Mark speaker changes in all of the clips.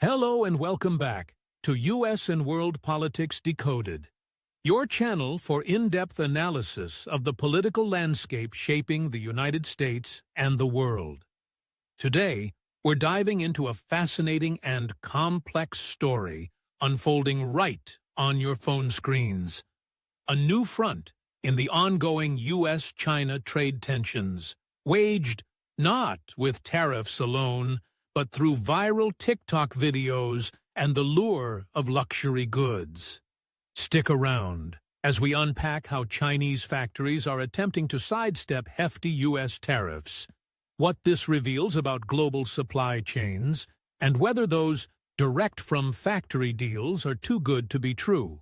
Speaker 1: Hello and welcome back to U.S. and World Politics Decoded, your channel for in-depth analysis of the political landscape shaping the United States and the world. Today, we're diving into a fascinating and complex story unfolding right on your phone screens. A new front in the ongoing U.S.-China trade tensions, waged not with tariffs alone, but through viral TikTok videos and the lure of luxury goods. Stick around as we unpack how Chinese factories are attempting to sidestep hefty U.S. tariffs, what this reveals about global supply chains, and whether those direct-from-factory deals are too good to be true.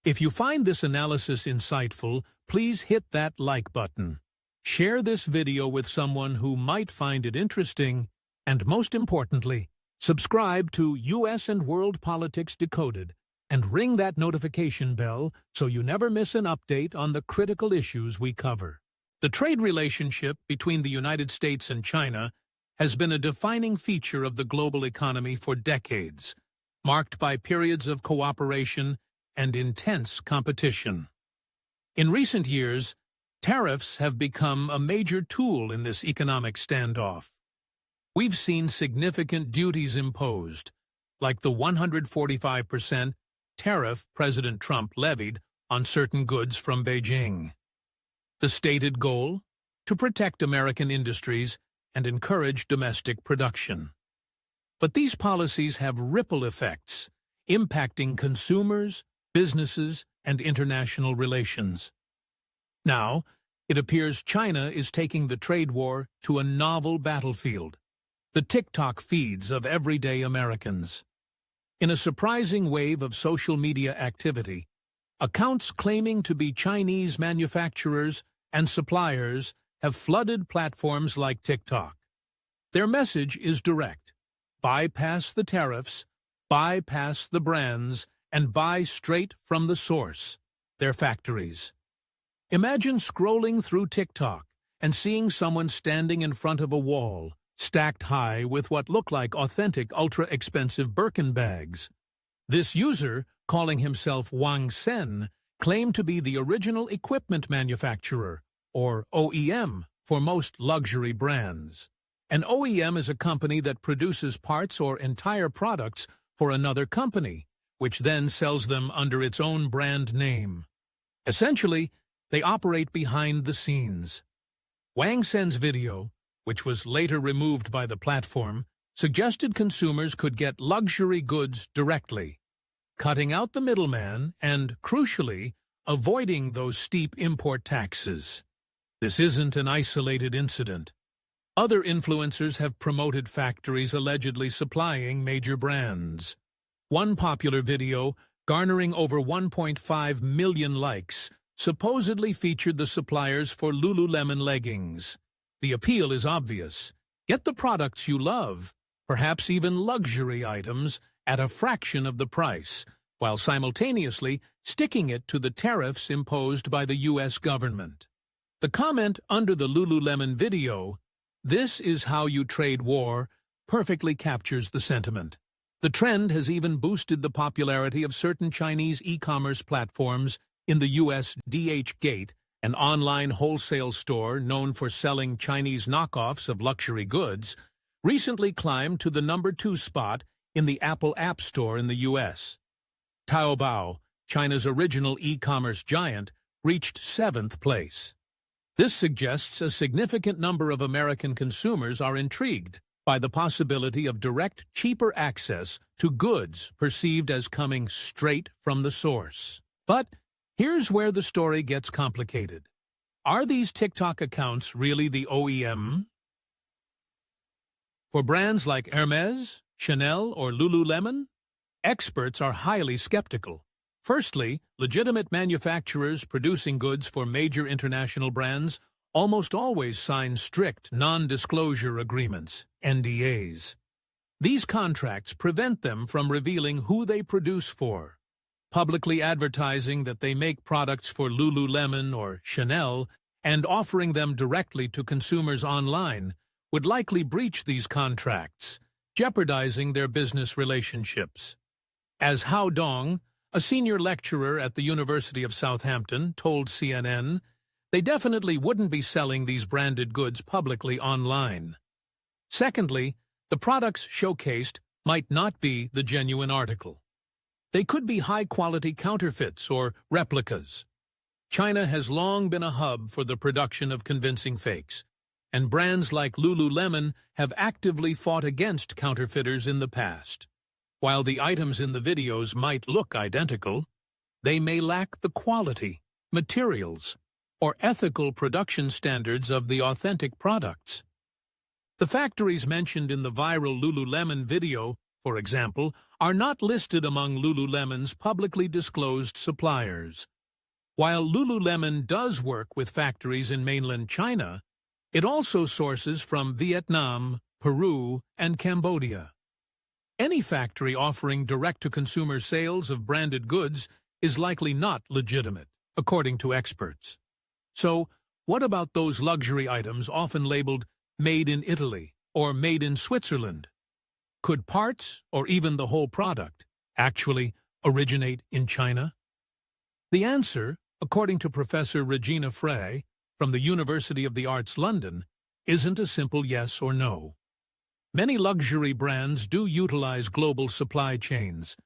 Speaker 1: If you find this analysis insightful, please hit that like button. Share this video with someone who might find it interesting, and most importantly, subscribe to U.S. and World Politics Decoded and ring that notification bell so you never miss an update on the critical issues we cover. The trade relationship between the United States and China has been a defining feature of the global economy for decades, marked by periods of cooperation and intense competition. In recent years, tariffs have become a major tool in this economic standoff. We've seen significant duties imposed, like the 145% tariff President Trump levied on certain goods from Beijing. The stated goal? To protect American industries and encourage domestic production. But these policies have ripple effects, impacting consumers, businesses, and international relations. Now, it appears China is taking the trade war to a novel battlefield, the TikTok feeds of everyday Americans. In a surprising wave of social media activity, accounts claiming to be Chinese manufacturers and suppliers have flooded platforms like TikTok. Their message is direct: bypass the tariffs, bypass the brands, and buy straight from the source, their factories. Imagine scrolling through TikTok and seeing someone standing in front of a wall, stacked high with what look like authentic ultra-expensive Birkin bags. This user, calling himself Wang Sen, claimed to be the original equipment manufacturer, or OEM, for most luxury brands. An OEM is a company that produces parts or entire products for another company, which then sells them under its own brand name. Essentially, they operate behind the scenes. Wang Sen's video, which was later removed by the platform, suggested consumers could get luxury goods directly, cutting out the middleman and, crucially, avoiding those steep import taxes. This isn't an isolated incident. Other influencers have promoted factories allegedly supplying major brands. One popular video, garnering over 1.5 million likes, supposedly featured the suppliers for Lululemon leggings. The appeal is obvious. Get the products you love, perhaps even luxury items, at a fraction of the price, while simultaneously sticking it to the tariffs imposed by the U.S. government. The comment under the Lululemon video, "This is how you trade war," perfectly captures the sentiment. The trend has even boosted the popularity of certain Chinese e-commerce platforms in the U.S. DHgate, an online wholesale store known for selling Chinese knockoffs of luxury goods, recently climbed to the #2 spot in the Apple App Store in the U.S. Taobao, China's original e-commerce giant, reached 7th place. This suggests a significant number of American consumers are intrigued by the possibility of direct, cheaper access to goods perceived as coming straight from the source. But here's where the story gets complicated. Are these TikTok accounts really the OEM? For brands like Hermès, Chanel, or Lululemon, experts are highly skeptical. Firstly, legitimate manufacturers producing goods for major international brands almost always sign strict non-disclosure agreements, NDAs. These contracts prevent them from revealing who they produce for. Publicly advertising that they make products for Lululemon or Chanel and offering them directly to consumers online would likely breach these contracts, jeopardizing their business relationships. As Hao Dong, a senior lecturer at the University of Southampton, told CNN, they definitely wouldn't be selling these branded goods publicly online. Secondly, the products showcased might not be the genuine article. They could be high-quality counterfeits or replicas. China has long been a hub for the production of convincing fakes, and brands like Lululemon have actively fought against counterfeiters in the past. While the items in the videos might look identical, they may lack the quality, materials, or ethical production standards of the authentic products. The factories mentioned in the viral Lululemon video, for example, are not listed among Lululemon's publicly disclosed suppliers. While Lululemon does work with factories in mainland China, it also sources from Vietnam, Peru, and Cambodia. Any factory offering direct-to-consumer sales of branded goods is likely not legitimate, according to experts. So, what about those luxury items often labeled Made in Italy or Made in Switzerland? Could parts, or even the whole product, actually originate in China? The answer, according to Professor Regina Frey from the University of the Arts London, isn't a simple yes or no. Many luxury brands do utilize global supply chains.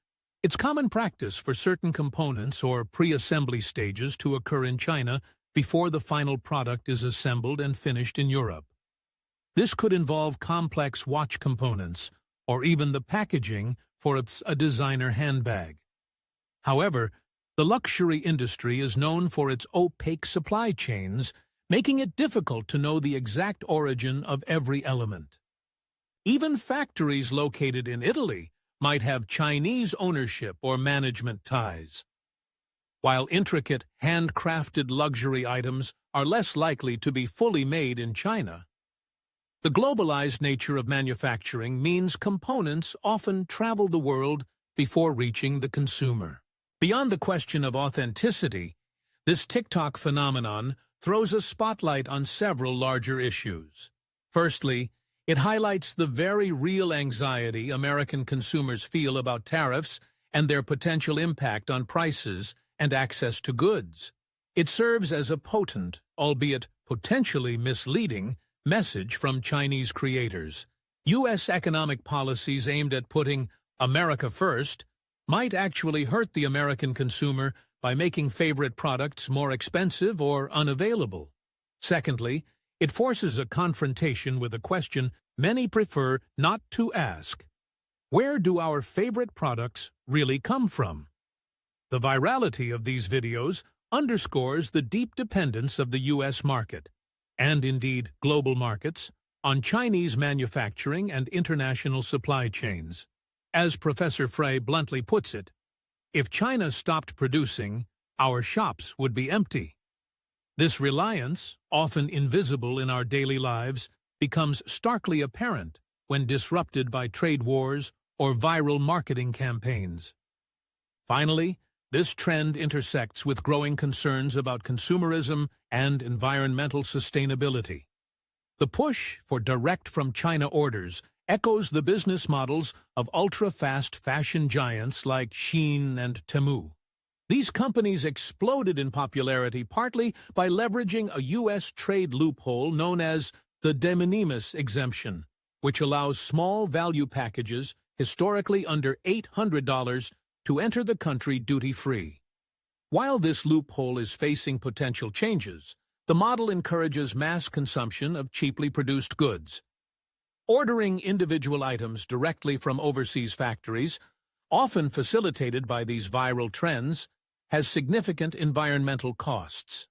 Speaker 1: It's common practice for certain components or pre-assembly stages to occur in China before the final product is assembled and finished in Europe. This could involve complex watch components, or even the packaging for a designer handbag. However, the luxury industry is known for its opaque supply chains, making it difficult to know the exact origin of every element. Even factories located in Italy might have Chinese ownership or management ties. While intricate, handcrafted luxury items are less likely to be fully made in China, the globalized nature of manufacturing means components often travel the world before reaching the consumer. Beyond the question of authenticity, this TikTok phenomenon throws a spotlight on several larger issues. Firstly, it highlights the very real anxiety American consumers feel about tariffs and their potential impact on prices and access to goods. It serves as a potent, albeit potentially misleading, message from Chinese creators. U.S. economic policies aimed at putting America first might actually hurt the American consumer by making favorite products more expensive or unavailable. Secondly, it forces a confrontation with a question many prefer not to ask. Where do our favorite products really come from? The virality of these videos underscores the deep dependence of the U.S. market, and indeed global markets, on Chinese manufacturing and international supply chains. As Professor Frey bluntly puts it, if China stopped producing, our shops would be empty. This reliance, often invisible in our daily lives, becomes starkly apparent when disrupted by trade wars or viral marketing campaigns. Finally, this trend intersects with growing concerns about consumerism and environmental sustainability. The push for direct-from-China orders echoes the business models of ultra-fast fashion giants like Shein and Temu. These companies exploded in popularity partly by leveraging a U.S. trade loophole known as the de minimis exemption, which allows small value packages, historically under $800, to enter the country duty-free. While this loophole is facing potential changes, the model encourages mass consumption of cheaply produced goods. Ordering individual items directly from overseas factories, often facilitated by these viral trends, has significant environmental costs.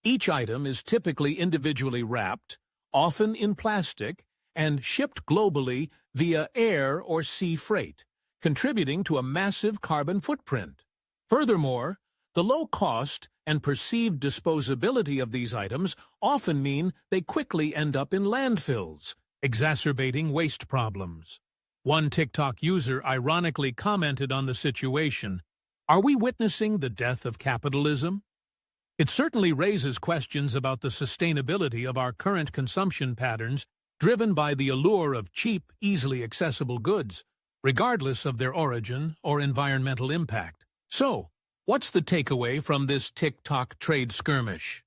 Speaker 1: Each item is typically individually wrapped, often in plastic, and shipped globally via air or sea freight, contributing to a massive carbon footprint. Furthermore, the low cost and perceived disposability of these items often mean they quickly end up in landfills, exacerbating waste problems. One TikTok user ironically commented on the situation, "Are we witnessing the death of capitalism?" It certainly raises questions about the sustainability of our current consumption patterns driven by the allure of cheap, easily accessible goods, regardless of their origin or environmental impact. So, what's the takeaway from this TikTok trade skirmish?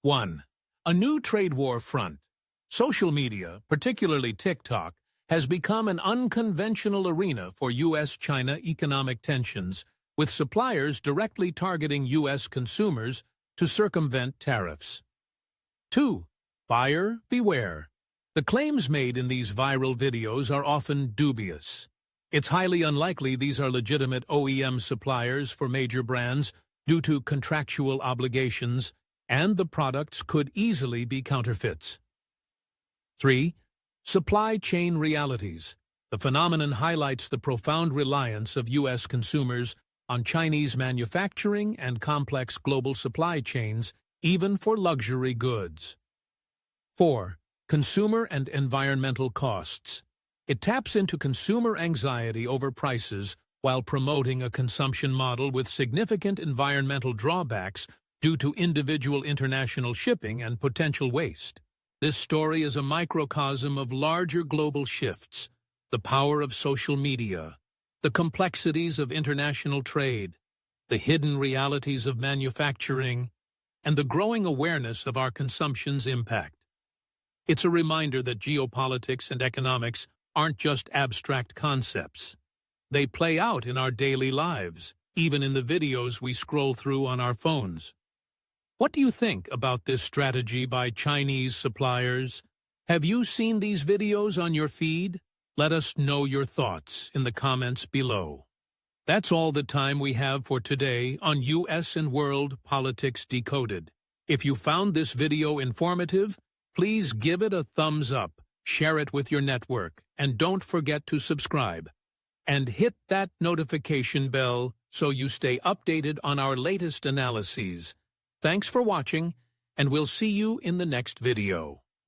Speaker 1: 1. A new trade war front. Social media, particularly TikTok, has become an unconventional arena for U.S.-China economic tensions, with suppliers directly targeting U.S. consumers to circumvent tariffs. 2. Buyer beware. The claims made in these viral videos are often dubious. It's highly unlikely these are legitimate OEM suppliers for major brands due to contractual obligations, and the products could easily be counterfeits. 3. Supply chain realities. The phenomenon highlights the profound reliance of U.S. consumers on Chinese manufacturing and complex global supply chains, even for luxury goods. 4. Consumer and environmental costs. It taps into consumer anxiety over prices while promoting a consumption model with significant environmental drawbacks due to individual international shipping and potential waste. This story is a microcosm of larger global shifts, the power of social media, the complexities of international trade, the hidden realities of manufacturing, and the growing awareness of our consumption's impact. It's a reminder that geopolitics and economics aren't just abstract concepts. They play out in our daily lives, even in the videos we scroll through on our phones. What do you think about this strategy by Chinese suppliers? Have you seen these videos on your feed? Let us know your thoughts in the comments below. That's all the time we have for today on U.S. and World Politics Decoded. If you found this video informative, please give it a thumbs up, share it with your network, and don't forget to subscribe. And hit that notification bell so you stay updated on our latest analyses. Thanks for watching, and we'll see you in the next video.